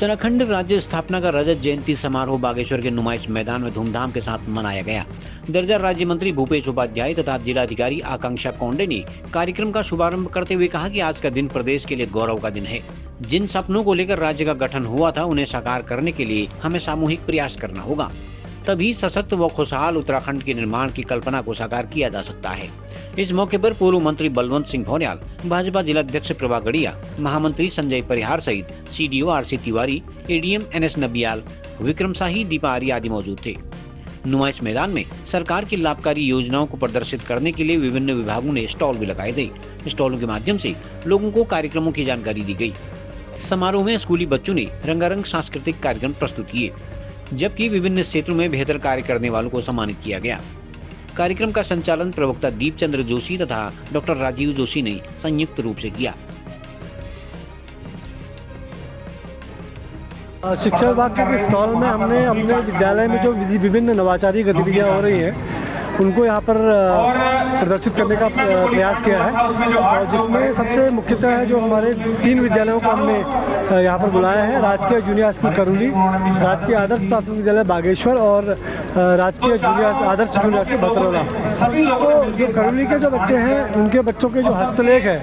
उत्तराखंड राज्य स्थापना का रजत जयंती समारोह बागेश्वर के नुमाइश मैदान में धूमधाम के साथ मनाया गया। दर्जा राज्य मंत्री भूपेश उपाध्याय तथा जिलाधिकारी आकांक्षा कौंडे ने कार्यक्रम का शुभारंभ करते हुए कहा कि आज का दिन प्रदेश के लिए गौरव का दिन है। जिन सपनों को लेकर राज्य का गठन हुआ था उन्हें साकार करने के लिए हमें सामूहिक प्रयास करना होगा, तभी सशक्त व खुशहाल उत्तराखंड के निर्माण की कल्पना को साकार किया जा सकता है। इस मौके पर पूर्व मंत्री बलवंत सिंह भौनियाल, भाजपा जिलाध्यक्ष प्रभा गड़िया, महामंत्री संजय परिहार सहित CDO RC Tiwari, ADM NS Nabiyal, Vikram Shahi, Deepa Arya आदि मौजूद थे। नुमाइश मैदान में सरकार की लाभकारी योजनाओं को प्रदर्शित करने के लिए विभिन्न विभागों ने स्टॉल भी लगाए गए। स्टॉलों के माध्यम से लोगों को कार्यक्रमों की जानकारी दी गई। समारोह में स्कूली बच्चों ने रंगारंग सांस्कृतिक कार्यक्रम प्रस्तुत किए, जबकि विभिन्न क्षेत्रों में बेहतर कार्य करने वालों को सम्मानित किया गया। कार्यक्रम का संचालन प्रवक्ता दीपचंद्र जोशी तथा डॉक्टर राजीव जोशी ने संयुक्त रूप से किया। शिक्षा विभाग के स्टॉल में हमने अपने विद्यालय में जो विभिन्न नवाचारी गतिविधियां हो रही हैं उनको यहाँ पर प्रदर्शित करने का प्रयास किया है, और जिसमें सबसे मुख्यतः है जो हमारे 3 विद्यालयों को हमने यहाँ पर बुलाया है। राजकीय जूनियर स्कूल करुली, राजकीय आदर्श प्राथमिक विद्यालय बागेश्वर और राजकीय आदर्श जूनियर स्कूल भतरौला। तो जो करुली के जो बच्चे हैं उनके बच्चों के जो हस्तलेख है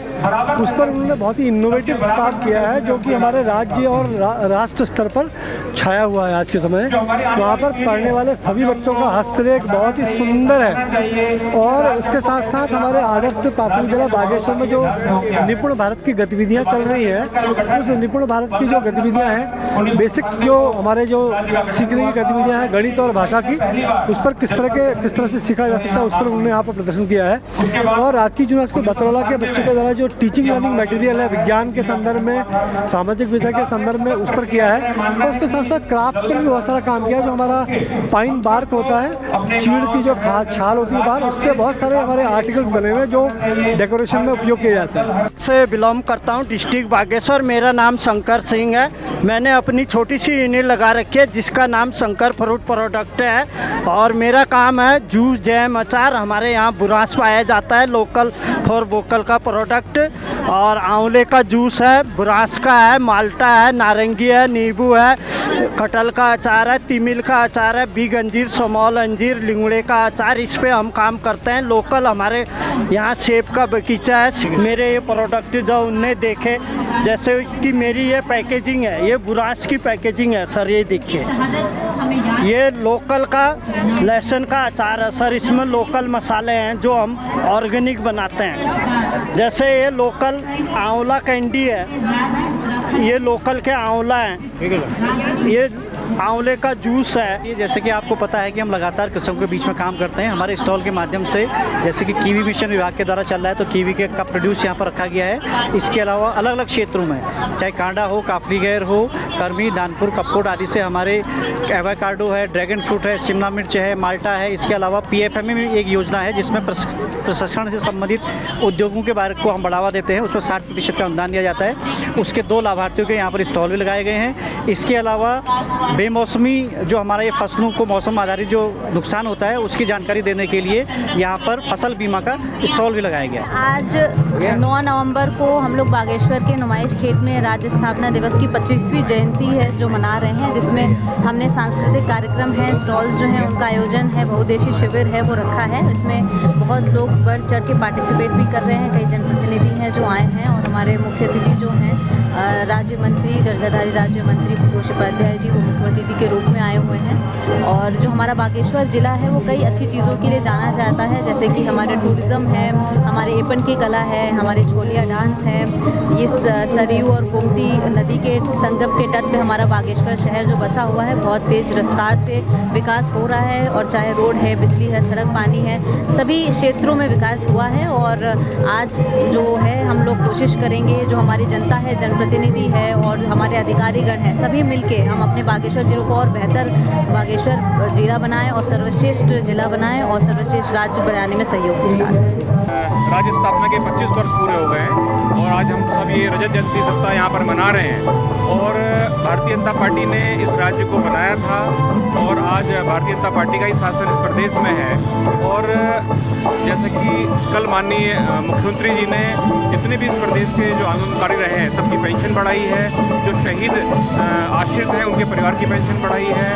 उस पर उन्होंने बहुत ही इनोवेटिव काम किया है, जो कि हमारे राज्य और राष्ट्र स्तर पर छाया हुआ है आज के समय। वहाँ पर पढ़ने वाले सभी बच्चों का हस्तलेख बहुत ही सुंदर है, और उसके साथ साथ हमारे आदर्श प्राथमिक विद्यालय बागेश्वर में जो निपुण भारत की गतिविधियां चल रही हैं, उस निपुण भारत की जो गतिविधियां हैं, बेसिक्स जो हमारे जो सीखने की गतिविधियां हैं गणित और भाषा की, उस पर किस तरह से सीखा जा सकता है उस पर उन्होंने यहाँ पर प्रदर्शन किया है। और राजकीय जूनियर स्कूल भतरौला के बच्चों के द्वारा जो टीचिंग लर्निंग मटेरियल है विज्ञान के संदर्भ में, सामाजिक विषय के संदर्भ में, उस पर किया है। और उसके साथ साथ क्राफ्ट पर भी बहुत सारा काम किया, जो हमारा पाइन बार्क होता है, चीड़ की जो छाल होती है बाहर, उससे बहुत सारे हमारे आर्टिकल्स बने हुए जो डेकोरेशन में उपयोग किए जाते हैं। से बिलोंग करता हूँ डिस्ट्रिक्ट बागेश्वर। मेरा नाम शंकर सिंह है। मैंने अपनी छोटी सी यूनिट लगा रखी है जिसका नाम शंकर फ्रूट प्रोडक्ट है, और मेरा काम है जूस, जैम, अचार। हमारे यहाँ बुरांस पाया जाता है, लोकल फॉर वोकल का प्रोडक्ट। और आंवले का जूस है, बुरांस का है, माल्टा है, नारंगी है, नींबू है, कटहल का अचार है, तिमिल का अचार है, बिग अंजीर, समॉल अंजीर, लिंगड़े का अचार। इस पे हम काम करते हैं। लोकल हमारे यहाँ सेब का बगीचा है। मेरे ये प्रोडक्ट जो उनने देखे, जैसे कि मेरी ये पैकेजिंग है, ये बुरांस की पैकेजिंग है सर, ये देखिए। ये लोकल का लहसुन का अचार है सर, इसमें लोकल मसाले हैं जो हम ऑर्गेनिक बनाते हैं। जैसे ये लोकल आंवला कैंडी है, ये लोकल के आंवला हैं, ये आंवले का जूस है। ये जैसे कि आपको पता है कि हम लगातार कृषकों के बीच में काम करते हैं। हमारे स्टॉल के माध्यम से जैसे कि कीवी मिशन विभाग के द्वारा चल रहा है, तो कीवी के का प्रोड्यूस यहाँ पर रखा गया है। इसके अलावा अलग अलग क्षेत्रों में, चाहे कांडा हो, काफलीगैर हो, कर्मी, दानपुर, कपकोट आदि से हमारे एवोकाडो है, ड्रैगन फ्रूट है, शिमला मिर्च है, माल्टा है। इसके अलावा PFMA में एक योजना है जिसमें प्रशिक्षण से संबंधित उद्योगों के बारे को हम बढ़ावा देते हैं, उसमें 60% का अनुदान दिया जाता है। उसके 2 लाभार्थियों के यहाँ पर स्टॉल भी लगाए गए हैं। इसके अलावा बेमौसमी जो हमारे ये फसलों को मौसम आधारित जो नुकसान होता है उसकी जानकारी देने के लिए यहाँ पर फसल बीमा का स्टॉल भी लगाया गया। आज 9 नवंबर को हम लोग बागेश्वर के नुमाइश खेत में राज्य स्थापना दिवस की 25वीं जयंती है जो मना रहे हैं, जिसमें हमने सांस्कृतिक कार्यक्रम है, स्टॉल्स जो हैं उनका आयोजन है, बहुउद्देशीय शिविर है वो रखा है। इसमें बहुत लोग बढ़ चढ़ के पार्टिसिपेट भी कर रहे हैं। कई जनप्रतिनिधि हैं जो आए हैं, और हमारे मुख्य अतिथि जो हैं राज्य मंत्री, दर्जाधारी राज्य मंत्री भूपेश उपाध्याय जी, वो मुख्य अतिथि के रूप में आए हुए हैं। और जो हमारा बागेश्वर ज़िला है वो कई अच्छी चीज़ों के लिए जाना जाता है, जैसे कि हमारे टूरिज़्म है, हमारे एपन की कला है, हमारे छोलिया डांस है। ये सरयू और गोमती नदी के संगम के तट पे हमारा बागेश्वर शहर जो बसा हुआ है, बहुत तेज़ रफ्तार से विकास हो रहा है। और चाहे रोड है, बिजली है, सड़क, पानी है, सभी क्षेत्रों में विकास हुआ है। और आज जो है हम लोग कोशिश करेंगे, जो हमारी जनता है, जनप्रतिनिधि है और हमारे अधिकारीगण हैं, सभी मिलके हम अपने बागेश्वर जिले को और बेहतर बागेश्वर जिला बनाएं और सर्वश्रेष्ठ जिला बनाएं और सर्वश्रेष्ठ राज्य बनाने में सहयोग डालें। राज्य स्थापना के 25 वर्ष पूरे हो गए हैं, और आज हम सब ये रजत जयंती सप्ताह यहाँ पर मना रहे हैं। और भारतीय जनता पार्टी ने इस राज्य को बनाया था और आज भारतीय जनता पार्टी का ही शासन इस प्रदेश में है। और जैसे कि कल माननीय मुख्यमंत्री जी ने जितने भी इस प्रदेश के जो आंदोलनकारी रहे हैं सबकी पेंशन बढ़ाई है, जो शहीद आश्रित हैं उनके परिवार की पेंशन बढ़ाई है,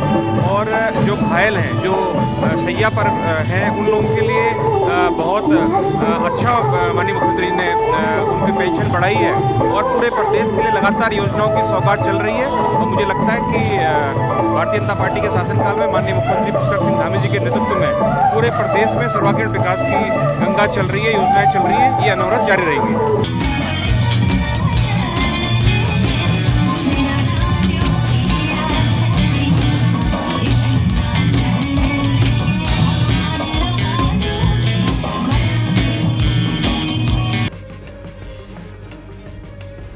और जो घायल हैं, जो शैया पर हैं, उन लोगों के लिए बहुत अच्छा माननीय मुख्यमंत्री ने उनकी पेंशन बढ़ाई है। और पूरे प्रदेश के लिए लगातार योजनाओं की सौगात चल रही है। और मुझे लगता है कि भारतीय जनता पार्टी के शासनकाल में माननीय मुख्यमंत्री पुष्कर सिंह धामी जी के नेतृत्व में पूरे प्रदेश में सर्वांगीण विकास की गंगा चल रही है, योजनाएं चल रही हैं, ये अनवरत जारी रहेगी।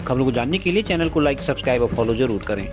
खबरों को जानने के लिए चैनल को लाइक, सब्सक्राइब और फॉलो जरूर करें।